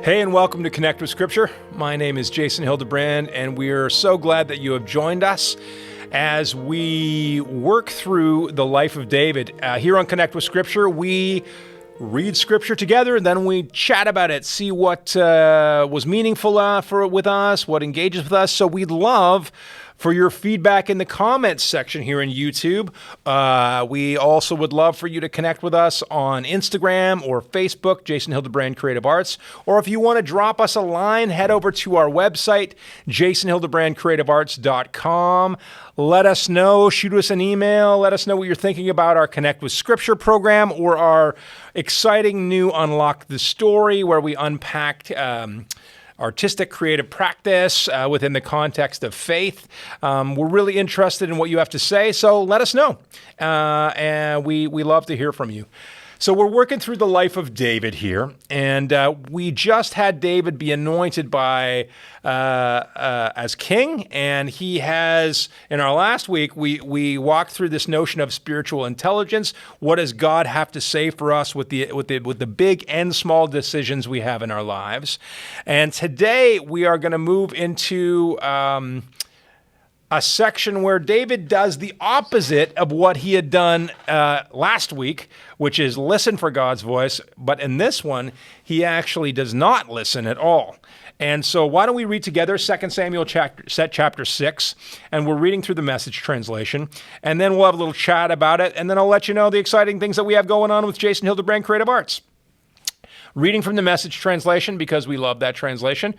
Hey, and welcome to Connect with Scripture. My name is Jason Hildebrand, and we are so glad that you have joined us as we work through the life of David. Here on Connect with Scripture, we read Scripture together, and then we chat about it, see what was meaningful with us, what engages with us. So we'd love for your feedback in the comments section here in YouTube. We also would love for you to connect with us on Instagram or Facebook, Jason Hildebrand Creative Arts. Or if you want to drop us a line, head over to our website, jasonhildebrandcreativearts.com. Let us know, shoot us an email, let us know what you're thinking about our Connect with Scripture program or our exciting new Unlock the Story, where we unpacked artistic creative practice within the context of faith. We're really interested in what you have to say, so let us know. And we love to hear from you. So we're working through the life of David here, and we just had David be anointed by as king, and he has, in our last week, we walked through this notion of spiritual intelligence. What does God have to say for us with the big and small decisions we have in our lives? And today we are going to move into a section where David does the opposite of what he had done last week, which is listen for God's voice. But in this one, he actually does not listen at all. And so why don't we read together 2 Samuel chapter 6, and we're reading through the Message translation, and then we'll have a little chat about it, and then I'll let you know the exciting things that we have going on with Jason Hildebrand Creative Arts. Reading from the Message translation because we love that translation.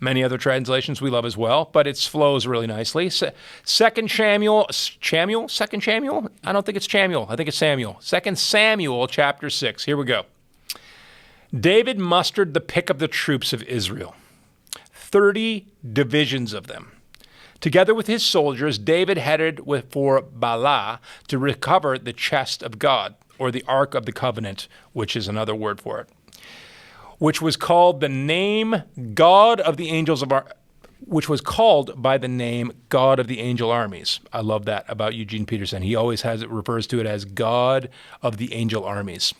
Many other translations we love as well, but it flows really nicely. 2 Samuel? I don't think it's Chamuel. I think it's Samuel. 2 Samuel chapter 6. Here we go. David mustered the pick of the troops of Israel, 30 divisions of them. Together with his soldiers, David headed for Baalah to recover the chest of God, or the Ark of the Covenant, which is another word for it, which was called by the name God of the angel armies. I love that about Eugene Peterson. He always refers to it as God of the angel armies.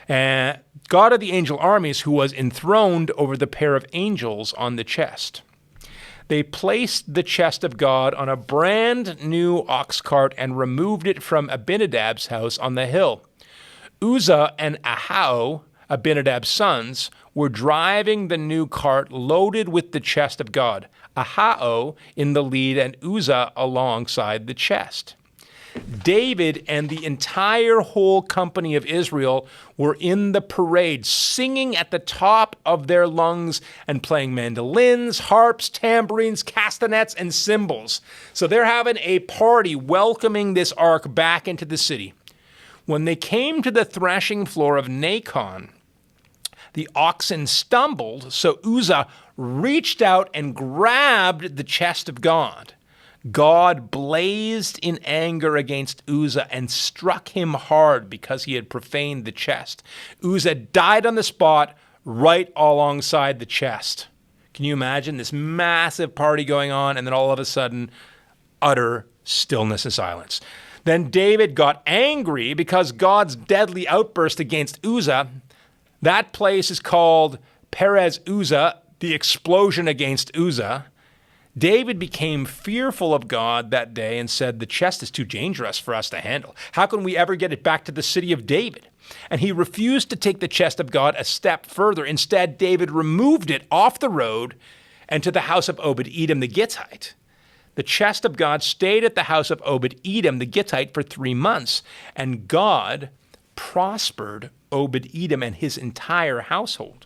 God of the angel armies, who was enthroned over the pair of angels on the chest. They placed the chest of God on a brand new ox cart and removed it from Abinadab's house on the hill. Uzzah and Ahio, Abinadab's sons, were driving the new cart loaded with the chest of God, Ahio in the lead and Uzzah alongside the chest. David and the entire whole company of Israel were in the parade, singing at the top of their lungs and playing mandolins, harps, tambourines, castanets, and cymbals. So they're having a party welcoming this ark back into the city. When they came to the threshing floor of Nacon, the oxen stumbled, so Uzzah reached out and grabbed the chest of God. God blazed in anger against Uzzah and struck him hard because he had profaned the chest. Uzzah died on the spot right alongside the chest. Can you imagine this massive party going on, and then all of a sudden, utter stillness and silence? Then David got angry because God's deadly outburst against Uzzah. That place is called Perez Uzzah, the explosion against Uzzah. David became fearful of God that day and said, the chest is too dangerous for us to handle. How can we ever get it back to the city of David? And he refused to take the chest of God a step further. Instead, David removed it off the road and to the house of Obed-Edom the Gittite. The chest of God stayed at the house of Obed-Edom the Gittite for 3 months, and God prospered Obed-Edom and his entire household.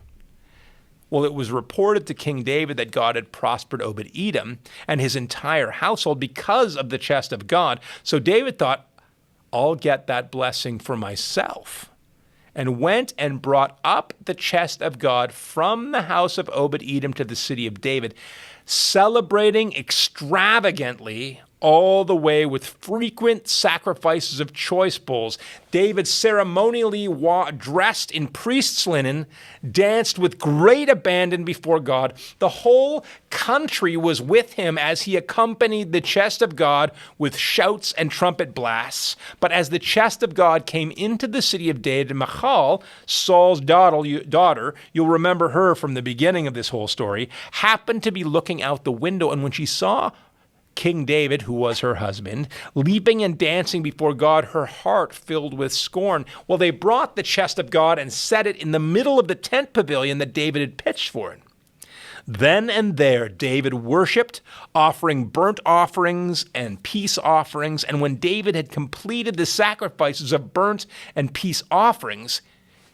Well, it was reported to King David that God had prospered Obed-Edom and his entire household because of the chest of God. So David thought, I'll get that blessing for myself, and went and brought up the chest of God from the house of Obed-Edom to the city of David, celebrating extravagantly all the way with frequent sacrifices of choice bulls. David ceremonially dressed in priest's linen, danced with great abandon before God. The whole country was with him as he accompanied the chest of God with shouts and trumpet blasts. But as the chest of God came into the city of David, Michal, Saul's daughter, you'll remember her from the beginning of this whole story, happened to be looking out the window, and when she saw King David, who was her husband, leaping and dancing before God, her heart filled with scorn. Well, they brought the chest of God and set it in the middle of the tent pavilion that David had pitched for it. Then and there, David worshipped, offering burnt offerings and peace offerings. And when David had completed the sacrifices of burnt and peace offerings,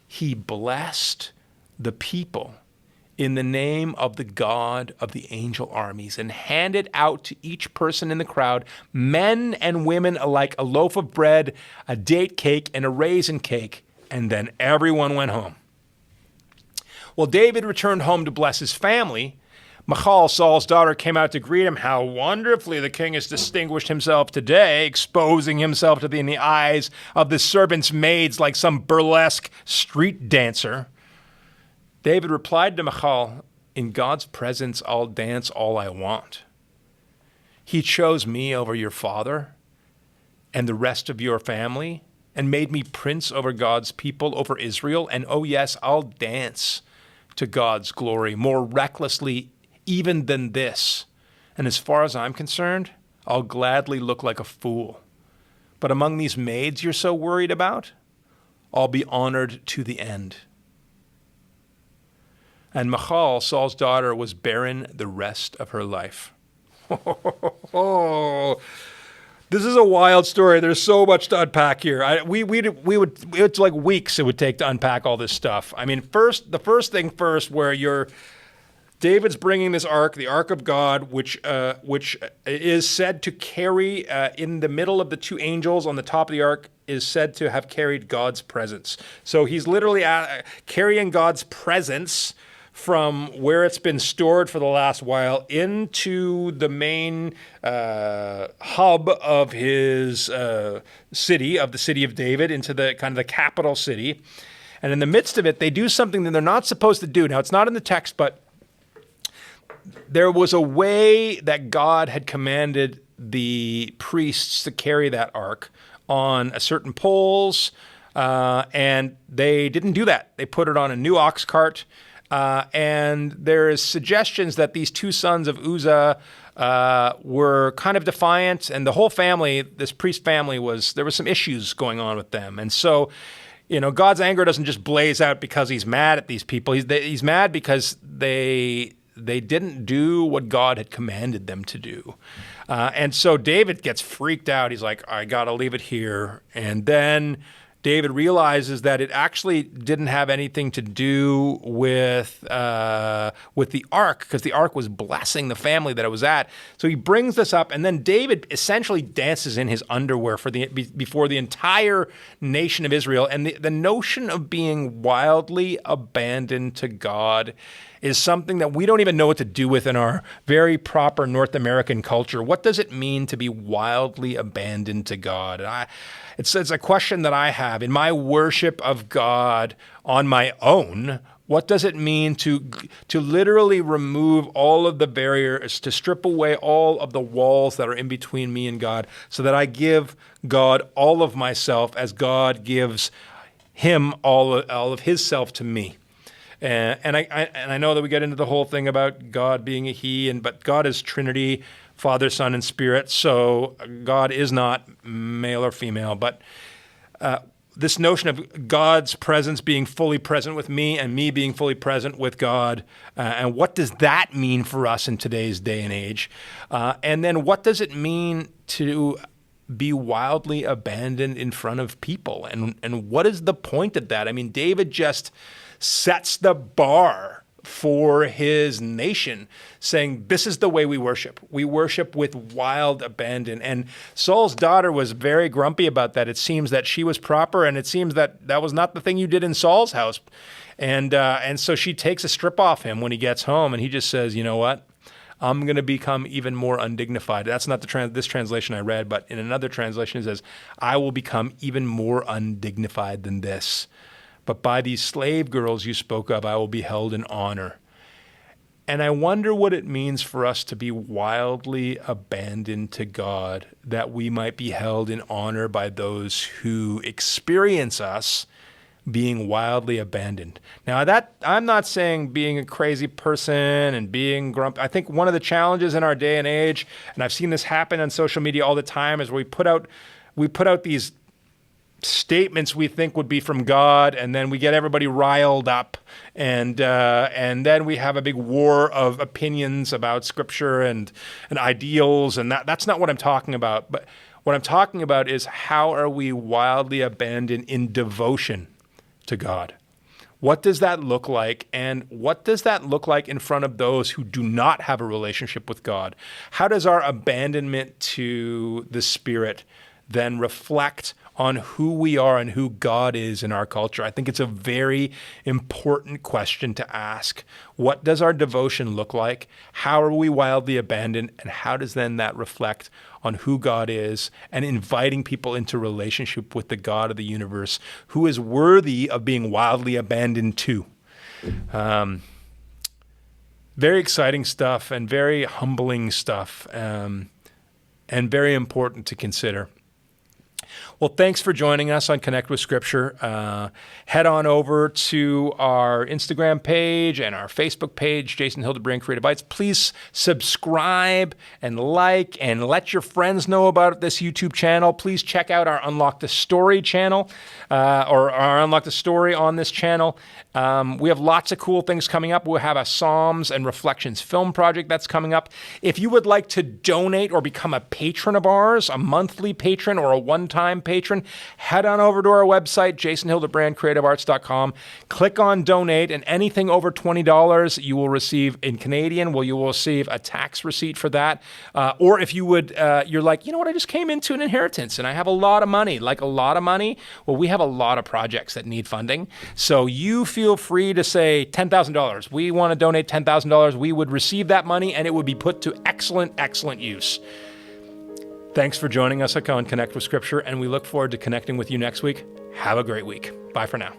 he blessed the people in the name of the God of the angel armies, and handed out to each person in the crowd, men and women alike, a loaf of bread, a date cake, and a raisin cake, and then everyone went home. Well, David returned home to bless his family. Michal, Saul's daughter, came out to greet him. How wonderfully the king has distinguished himself today, exposing himself in the eyes of the servants' maids like some burlesque street dancer. David replied to Michal, "In God's presence, I'll dance all I want. He chose me over your father and the rest of your family and made me prince over God's people, over Israel. And oh yes, I'll dance to God's glory more recklessly even than this. And as far as I'm concerned, I'll gladly look like a fool. But among these maids you're so worried about, I'll be honored to the end." And Michal, Saul's daughter, was barren the rest of her life. Oh, this is a wild story. There's so much to unpack here. It's like weeks it would take to unpack all this stuff. I mean, the first thing first, where David's bringing this ark, the Ark of God, which is said to carry in the middle of the two angels on the top of the ark, is said to have carried God's presence. So he's literally carrying God's presence from where it's been stored for the last while into the main hub of his city, of the city of David, into the kind of the capital city. And in the midst of it, they do something that they're not supposed to do. Now, it's not in the text, but there was a way that God had commanded the priests to carry that ark on a certain poles, and they didn't do that. They put it on a new ox cart. And there is suggestions that these two sons of Uzzah were kind of defiant, and the whole family, this priest family, there was some issues going on with them. And so, God's anger doesn't just blaze out because he's mad at these people. He's mad because they didn't do what God had commanded them to do. And so David gets freaked out. He's like, I got to leave it here. And then David realizes that it actually didn't have anything to do with the ark, because the ark was blessing the family that it was at. So he brings this up, and then David essentially dances in his underwear before the entire nation of Israel. And the notion of being wildly abandoned to God is something that we don't even know what to do with in our very proper North American culture. What does it mean to be wildly abandoned to God? And it's a question that I have. In my worship of God on my own, what does it mean to literally remove all of the barriers, to strip away all of the walls that are in between me and God, so that I give God all of myself as God gives him all of his self to me? And I know that we get into the whole thing about God being a he, but God is Trinity, Father, Son, and Spirit. So God is not male or female. But this notion of God's presence being fully present with me and me being fully present with God, and what does that mean for us in today's day and age? And then what does it mean to be wildly abandoned in front of people? And what is the point of that? I mean, David just sets the bar for his nation, saying, this is the way we worship. We worship with wild abandon. And Saul's daughter was very grumpy about that. It seems that she was proper, and it seems that that was not the thing you did in Saul's house. And so she takes a strip off him when he gets home, and he just says, you know what? I'm going to become even more undignified. That's not this translation I read, but in another translation it says, I will become even more undignified than this. But by these slave girls you spoke of, I will be held in honor. And I wonder what it means for us to be wildly abandoned to God, that we might be held in honor by those who experience us being wildly abandoned. Now, that I'm not saying being a crazy person and being grumpy. I think one of the challenges in our day and age, and I've seen this happen on social media all the time, is we put out these statements we think would be from God, and then we get everybody riled up, and then we have a big war of opinions about Scripture and ideals, and that's not what I'm talking about. But what I'm talking about is, how are we wildly abandoned in devotion to God? What does that look like? And what does that look like in front of those who do not have a relationship with God? How does our abandonment to the Spirit then reflect on who we are and who God is in our culture? I think it's a very important question to ask. What does our devotion look like? How are we wildly abandoned? And how does then that reflect on who God is, and inviting people into relationship with the God of the universe, who is worthy of being wildly abandoned to? Very exciting stuff, and very humbling stuff, and very important to consider. Well, thanks for joining us on Connect with Scripture. Head on over to our Instagram page and our Facebook page, Jason Hildebrand Creative Bites. Please subscribe and like, and let your friends know about this YouTube channel. Please check out our Unlock the Story channel, or our Unlock the Story on this channel. We have lots of cool things coming up. We'll have a Psalms and Reflections film project that's coming up. If you would like to donate or become a patron of ours, a monthly patron or a one-time patron, head on over to our website, jasonhildebrandcreativearts.com. Click on donate, and anything over $20 you will receive in Canadian. Well, you will receive a tax receipt for that. Or if you would, you're like, you know what, I just came into an inheritance and I have a lot of money, Well, we have a lot of projects that need funding. So you feel free to say $10,000. We want to donate $10,000. We would receive that money, and it would be put to excellent, excellent use. Thanks for joining us on Connect with Scripture, and we look forward to connecting with you next week. Have a great week. Bye for now.